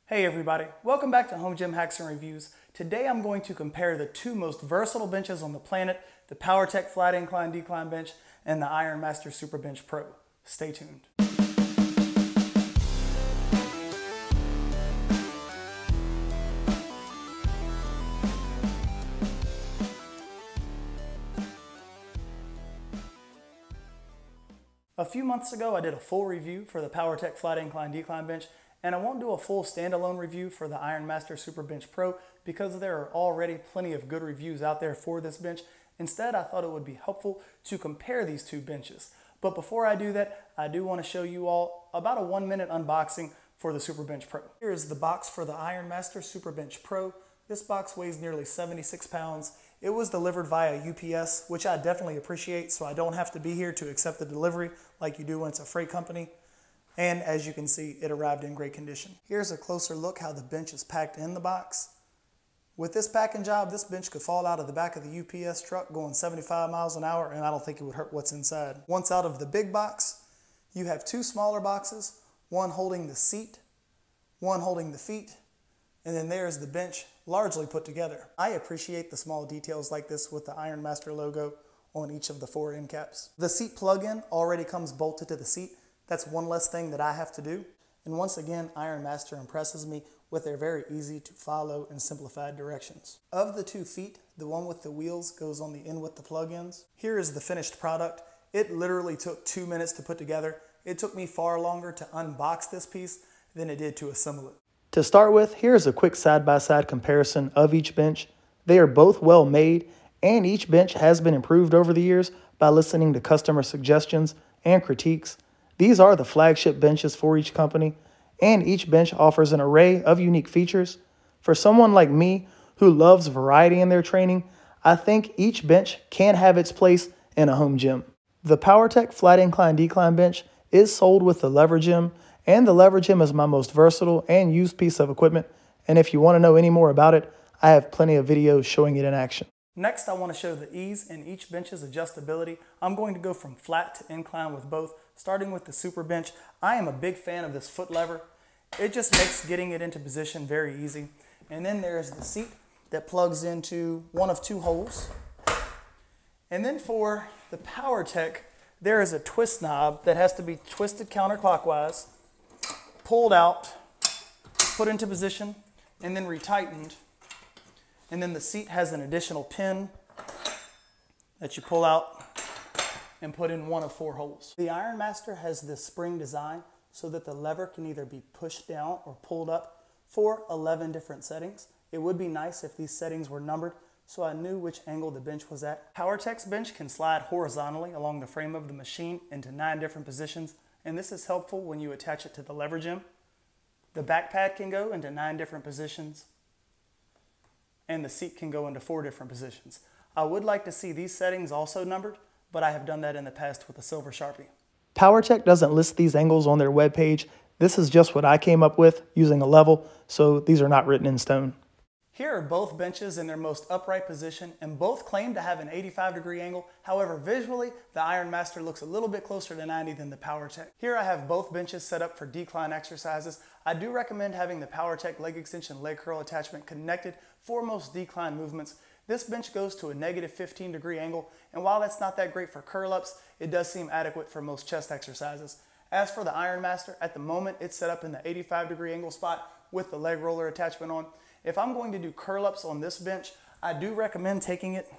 Hey everybody, welcome back to Home Gym Hacks and Reviews. Today I'm going to compare the two most versatile benches on the planet, the Powertec Flat Incline Decline Bench and the Ironmaster Super Bench Pro. Stay tuned. A few months ago I did a full review for the Powertec Flat Incline Decline Bench, and I won't do a full standalone review for the Ironmaster Super Bench Pro because there are already plenty of good reviews out there for this bench. Instead, I thought it would be helpful to compare these two benches. But before I do that, I do want to show you all about a 1-minute unboxing for the Super Bench Pro. Here is the box for the Ironmaster Super Bench Pro. This box weighs nearly 76 pounds. It was delivered via UPS, which I definitely appreciate, so I don't have to be here to accept the delivery like you do when it's a freight company. And as you can see, it arrived in great condition. Here's a closer look how the bench is packed in the box. With this packing job, this bench could fall out of the back of the UPS truck going 75 miles an hour, and I don't think it would hurt what's inside. Once out of the big box, you have two smaller boxes, one holding the seat, one holding the feet, and then there's the bench largely put together. I appreciate the small details like this with the Ironmaster logo on each of the 4 end caps. The seat plug-in already comes bolted to the seat. That's one less thing that I have to do. And once again, Ironmaster impresses me with their very easy to follow and simplified directions. Of the 2 feet, the one with the wheels goes on the end with the plug-ins. Here is the finished product. It literally took 2 minutes to put together. It took me far longer to unbox this piece than it did to assemble it. To start with, here's a quick side-by-side comparison of each bench. They are both well made, and each bench has been improved over the years by listening to customer suggestions and critiques. These are the flagship benches for each company, and each bench offers an array of unique features. For someone like me who loves variety in their training, I think each bench can have its place in a home gym. The Powertec Flat Incline Decline Bench is sold with the lever gym, and the lever gym is my most versatile and used piece of equipment. And if you want to know any more about it, I have plenty of videos showing it in action. Next, I want to show the ease in each bench's adjustability. I'm going to go from flat to incline with both, starting with the Super Bench. I am a big fan of this foot lever. It just makes getting it into position very easy. And then there's the seat that plugs into one of 2 holes. And then for the Powertec, there is a twist knob that has to be twisted counterclockwise, pulled out, put into position, and then retightened. And then the seat has an additional pin that you pull out and put in one of 4 holes. The Ironmaster has this spring design so that the lever can either be pushed down or pulled up for 11 different settings. It would be nice if these settings were numbered so I knew which angle the bench was at. Powertec's bench can slide horizontally along the frame of the machine into 9 different positions, and this is helpful when you attach it to the lever gym. The back pad can go into 9 different positions, and the seat can go into 4 different positions. I would like to see these settings also numbered, but I have done that in the past with a silver Sharpie. Powertec doesn't list these angles on their webpage. This is just what I came up with using a level, so these are not written in stone. Here are both benches in their most upright position, and both claim to have an 85-degree angle. However, visually, the Ironmaster looks a little bit closer to 90 than the Powertec. Here I have both benches set up for decline exercises. I do recommend having the Powertec leg extension leg curl attachment connected for most decline movements. This bench goes to a negative 15-degree angle, and while that's not that great for curl-ups, it does seem adequate for most chest exercises. As for the Ironmaster, at the moment it's set up in the 85-degree angle spot with the leg roller attachment on. If I'm going to do curl-ups on this bench, I do recommend taking it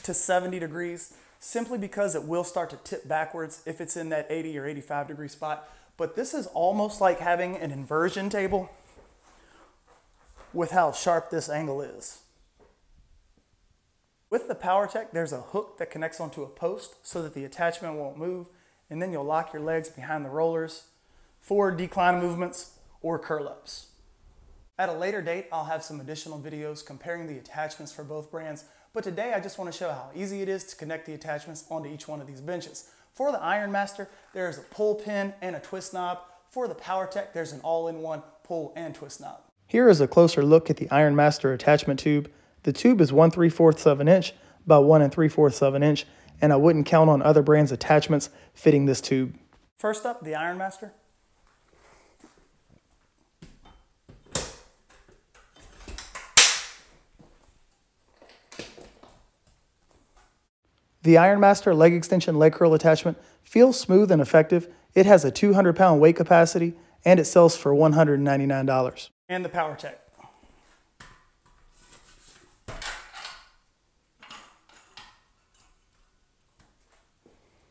to 70 degrees, simply because it will start to tip backwards if it's in that 80 or 85 degree spot. But this is almost like having an inversion table with how sharp this angle is. With the Powertec, there's a hook that connects onto a post so that the attachment won't move, and then you'll lock your legs behind the rollers for decline movements or curl-ups. At a later date, I'll have some additional videos comparing the attachments for both brands, but today I just want to show how easy it is to connect the attachments onto each one of these benches. For the Ironmaster, there is a pull pin and a twist knob. For the Powertec, there's an all-in-one pull and twist knob. Here is a closer look at the Ironmaster attachment tube. The tube is 1/3 of an inch by 1 3/4 of an inch, and I wouldn't count on other brands' attachments fitting this tube. First up, the Ironmaster. The Ironmaster leg extension leg curl attachment feels smooth and effective. It has a 200-pound weight capacity, and it sells for $199. And the Powertec.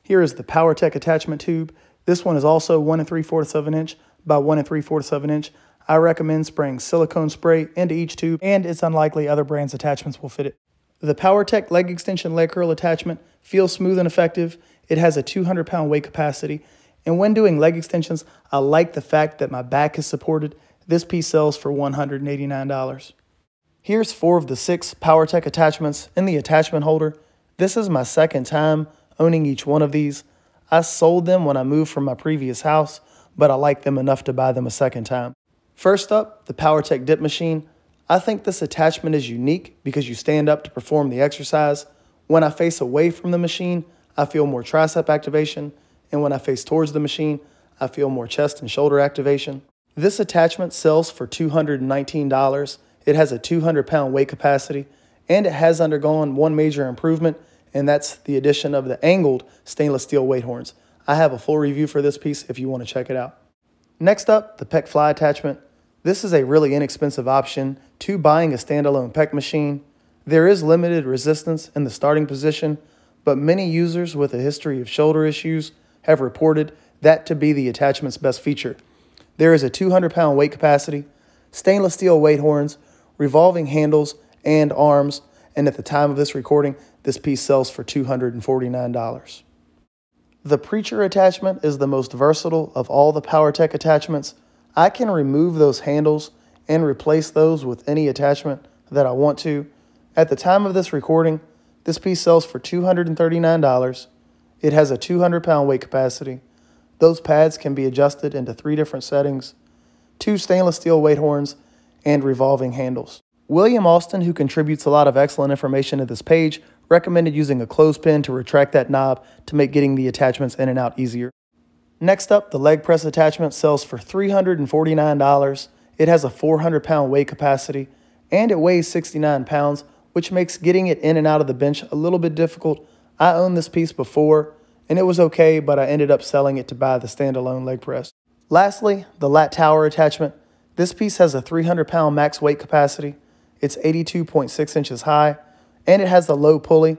Here is the Powertec attachment tube. This one is also 1 3/4 of an inch by 1 3/4 of an inch. I recommend spraying silicone spray into each tube, and it's unlikely other brands' attachments will fit it. The Powertec leg extension leg curl attachment feels smooth and effective. It has a 200-pound weight capacity, and when doing leg extensions, I like the fact that my back is supported. This piece sells for $189. Here's 4 of the 6 Powertec attachments in the attachment holder. This is my second time owning each one of these. I sold them when I moved from my previous house, but I like them enough to buy them a second time. First up, the Powertec dip machine. I think this attachment is unique because you stand up to perform the exercise. When I face away from the machine, I feel more tricep activation, and when I face towards the machine, I feel more chest and shoulder activation. This attachment sells for $219. It has a 200-pound weight capacity, and it has undergone one major improvement, and that's the addition of the angled stainless steel weight horns. I have a full review for this piece if you want to check it out. Next up, the pec fly attachment. This is a really inexpensive option to buying a standalone pec machine. There is limited resistance in the starting position, but many users with a history of shoulder issues have reported that to be the attachment's best feature. There is a 200-pound weight capacity, stainless steel weight horns, revolving handles, and arms, and at the time of this recording, this piece sells for $249. The preacher attachment is the most versatile of all the Powertec attachments. I can remove those handles and replace those with any attachment that I want to. At the time of this recording, this piece sells for $239. It has a 200-pound weight capacity. Those pads can be adjusted into 3 different settings, 2 stainless steel weight horns, and revolving handles. William Austin, who contributes a lot of excellent information to this page, recommended using a clothespin to retract that knob to make getting the attachments in and out easier. Next up, the leg press attachment sells for $349. It has a 400-pound weight capacity, and it weighs 69 pounds, which makes getting it in and out of the bench a little bit difficult. I owned this piece before, and it was okay, but I ended up selling it to buy the standalone leg press. Lastly, the lat tower attachment. This piece has a 300-pound max weight capacity. It's 82.6 inches high, and it has the low pulley.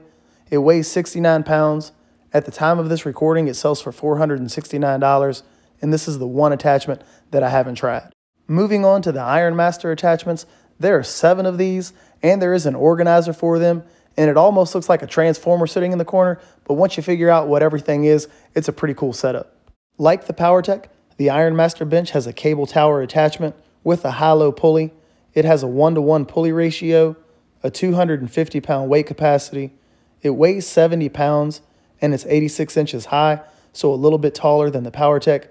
It weighs 69 pounds. At the time of this recording, it sells for $469, and this is the one attachment that I haven't tried. Moving on to the Ironmaster attachments, there are 7 of these, and there is an organizer for them, and it almost looks like a transformer sitting in the corner, but once you figure out what everything is, it's a pretty cool setup. Like the Powertec, the Ironmaster bench has a cable tower attachment with a high-low pulley. It has a 1-to-1 pulley ratio, a 250-pound weight capacity. It weighs 70 pounds, and it's 86 inches high, so a little bit taller than the Powertec,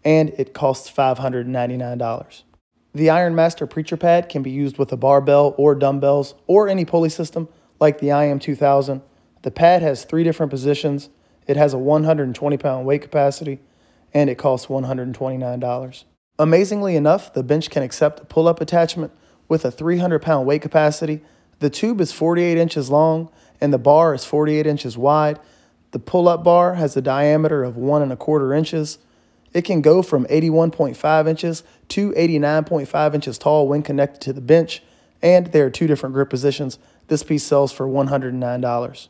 and it costs $599. The Ironmaster preacher pad can be used with a barbell or dumbbells or any pulley system like the IM2000. The pad has 3 different positions. It has a 120-pound weight capacity, and it costs $129. Amazingly enough, the bench can accept a pull-up attachment with a 300-pound weight capacity. The tube is 48 inches long, and the bar is 48 inches wide. The pull-up bar has a diameter of 1 1/4 inches. It can go from 81.5 inches to 89.5 inches tall when connected to the bench, and there are 2 different grip positions. This piece sells for $109.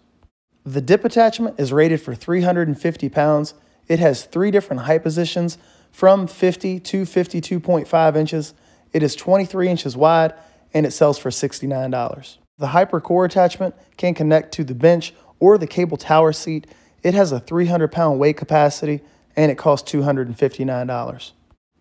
The dip attachment is rated for 350 pounds. It has 3 different height positions from 50 to 52.5 inches. It is 23 inches wide, and it sells for $69. The Hypercore attachment can connect to the bench or the cable tower seat. It has a 300-pound weight capacity, and it costs $259.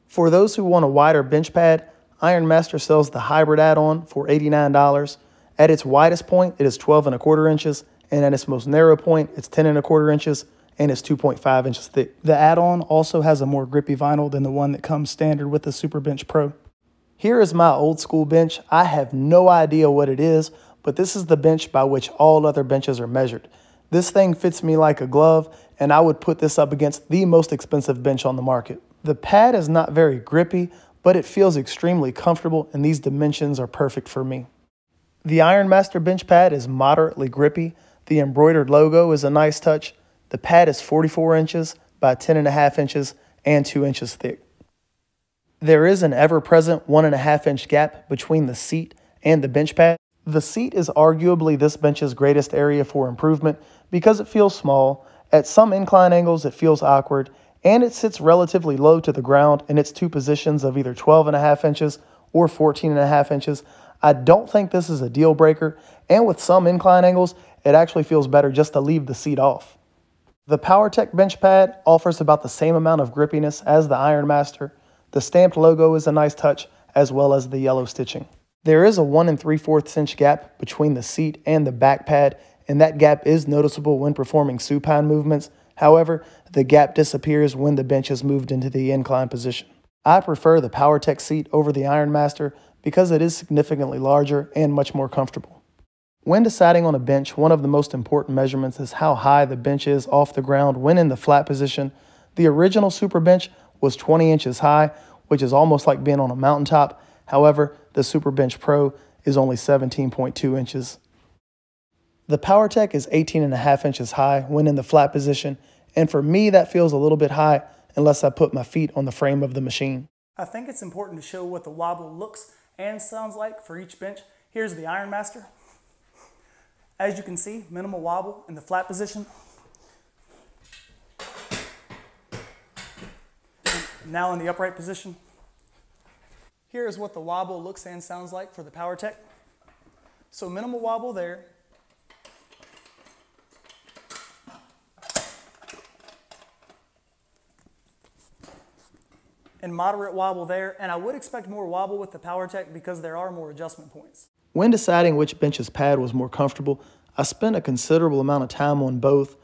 For those who want a wider bench pad, Ironmaster sells the hybrid add-on for $89. At its widest point, it is 12 1/4 inches, and at its most narrow point, it's 10 1/4 inches, and it's 2.5 inches thick. The add-on also has a more grippy vinyl than the one that comes standard with the Super Bench Pro. Here is my old school bench. I have no idea what it is, but this is the bench by which all other benches are measured. This thing fits me like a glove, and I would put this up against the most expensive bench on the market. The pad is not very grippy, but it feels extremely comfortable, and these dimensions are perfect for me. The Ironmaster bench pad is moderately grippy. The embroidered logo is a nice touch. The pad is 44 inches by 10.5 inches and 2 inches thick. There is an ever-present 1.5 inch gap between the seat and the bench pad. The seat is arguably this bench's greatest area for improvement because it feels small. At some incline angles, it feels awkward, and it sits relatively low to the ground in its two positions of either 12.5 inches or 14.5 inches. I don't think this is a deal breaker, and with some incline angles, it actually feels better just to leave the seat off. The Powertec bench pad offers about the same amount of grippiness as the Ironmaster. The stamped logo is a nice touch, as well as the yellow stitching. There is a 1 3/4 inch gap between the seat and the back pad, and that gap is noticeable when performing supine movements. However, the gap disappears when the bench is moved into the incline position. I prefer the Powertec seat over the Ironmaster because it is significantly larger and much more comfortable. When deciding on a bench, one of the most important measurements is how high the bench is off the ground when in the flat position. The original Super Bench was 20 inches high, which is almost like being on a mountaintop. However, the Super Bench Pro is only 17.2 inches. The Powertec is 18.5 inches high when in the flat position, and for me that feels a little bit high unless I put my feet on the frame of the machine. I think it's important to show what the wobble looks and sounds like for each bench. Here's the Ironmaster. As you can see, minimal wobble in the flat position. Now in the upright position. Here is what the wobble looks and sounds like for the Powertec. So minimal wobble there. And moderate wobble there, and I would expect more wobble with the Powertec because there are more adjustment points. When deciding which bench's pad was more comfortable, I spent a considerable amount of time on both,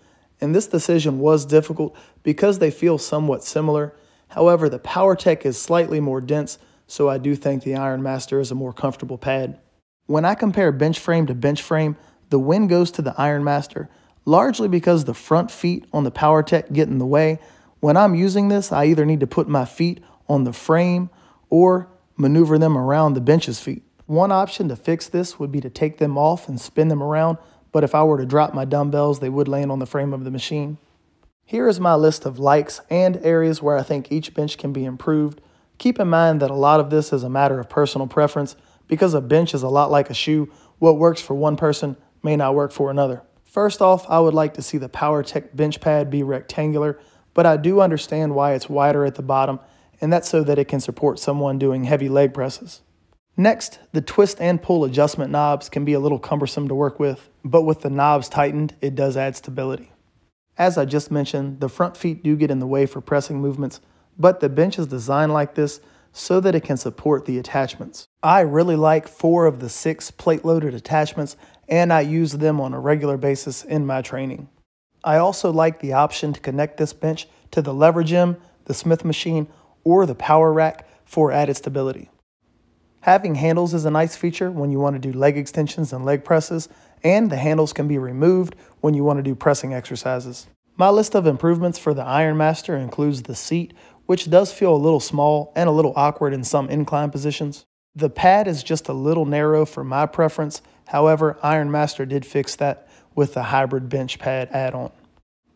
and this decision was difficult because they feel somewhat similar. However, the Powertec is slightly more dense, so I do think the Ironmaster is a more comfortable pad. When I compare bench frame to bench frame, the win goes to the Ironmaster, largely because the front feet on the Powertec get in the way. When I'm using this, I either need to put my feet on the frame or maneuver them around the bench's feet. One option to fix this would be to take them off and spin them around, but if I were to drop my dumbbells, they would land on the frame of the machine. Here is my list of likes and areas where I think each bench can be improved. Keep in mind that a lot of this is a matter of personal preference because a bench is a lot like a shoe. What works for one person may not work for another. First off, I would like to see the Powertec bench pad be rectangular, but I do understand why it's wider at the bottom, and that's so that it can support someone doing heavy leg presses. Next, the twist and pull adjustment knobs can be a little cumbersome to work with, but with the knobs tightened, it does add stability. As I just mentioned, the front feet do get in the way for pressing movements, but the bench is designed like this so that it can support the attachments. I really like 4 of the 6 plate-loaded attachments, and I use them on a regular basis in my training. I also like the option to connect this bench to the lever gym, the Smith machine, or the power rack for added stability. Having handles is a nice feature when you want to do leg extensions and leg presses, and the handles can be removed when you want to do pressing exercises. My list of improvements for the Ironmaster includes the seat, which does feel a little small and a little awkward in some incline positions. The pad is just a little narrow for my preference. However, Ironmaster did fix that with the hybrid bench pad add-on.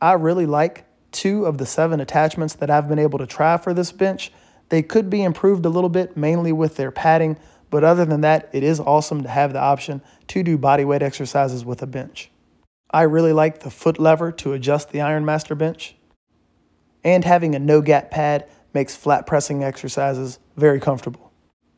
I really like 2 of the 7 attachments that I've been able to try for this bench. They could be improved a little bit, mainly with their padding, but other than that, it is awesome to have the option to do bodyweight exercises with a bench. I really like the foot lever to adjust the Ironmaster bench, and having a no-gap pad makes flat pressing exercises very comfortable.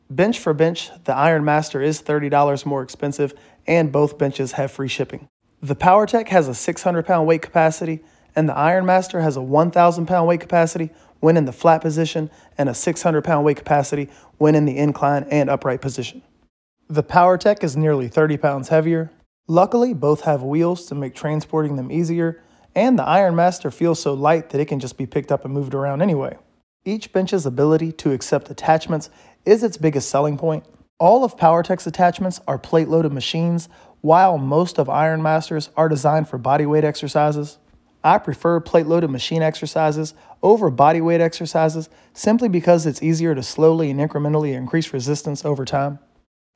Bench for bench, the Ironmaster is $30 more expensive, and both benches have free shipping. The Powertec has a 600-pound weight capacity, and the Ironmaster has a 1,000-pound weight capacity when in the flat position and a 600-pound weight capacity when in the incline and upright position. The Powertec is nearly 30 pounds heavier. Luckily, both have wheels to make transporting them easier, and the Ironmaster feels so light that it can just be picked up and moved around anyway. Each bench's ability to accept attachments is its biggest selling point. All of Powertec's attachments are plate-loaded machines, while most of Ironmasters are designed for bodyweight exercises. I prefer plate-loaded machine exercises over bodyweight exercises simply because it's easier to slowly and incrementally increase resistance over time.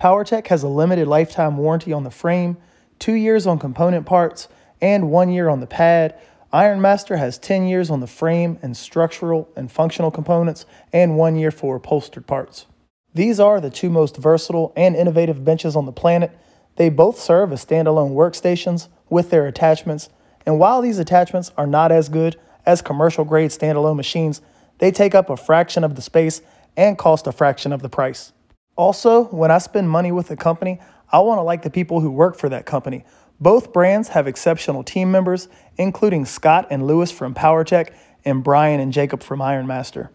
Powertec has a limited lifetime warranty on the frame, 2 years on component parts, and 1 year on the pad. Ironmaster has 10 years on the frame and structural and functional components, and 1 year for upholstered parts. These are the two most versatile and innovative benches on the planet. They both serve as standalone workstations with their attachments, and while these attachments are not as good as commercial grade standalone machines, they take up a fraction of the space and cost a fraction of the price. Also, when I spend money with a company, I want to like the people who work for that company. Both brands have exceptional team members, including Scott and Lewis from Powertec and Brian and Jacob from Ironmaster.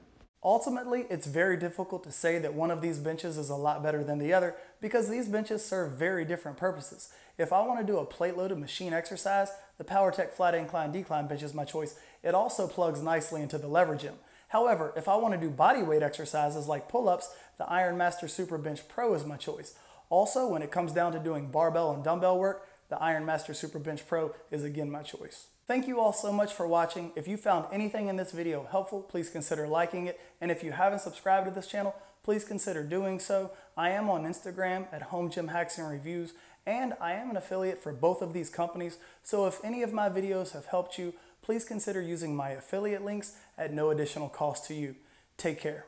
Ultimately, it's very difficult to say that one of these benches is a lot better than the other because these benches serve very different purposes. If I want to do a plate-loaded machine exercise, the Powertec flat incline decline bench is my choice. It also plugs nicely into the lever gym. However, if I want to do body weight exercises like pull-ups, the Ironmaster Super Bench Pro is my choice. Also, when it comes down to doing barbell and dumbbell work, the Ironmaster Super Bench Pro is again my choice. Thank you all so much for watching. If you found anything in this video helpful, please consider liking it. And if you haven't subscribed to this channel, please consider doing so. I am on Instagram at Home Gym Hacks and Reviews, and I am an affiliate for both of these companies. So if any of my videos have helped you, please consider using my affiliate links at no additional cost to you. Take care.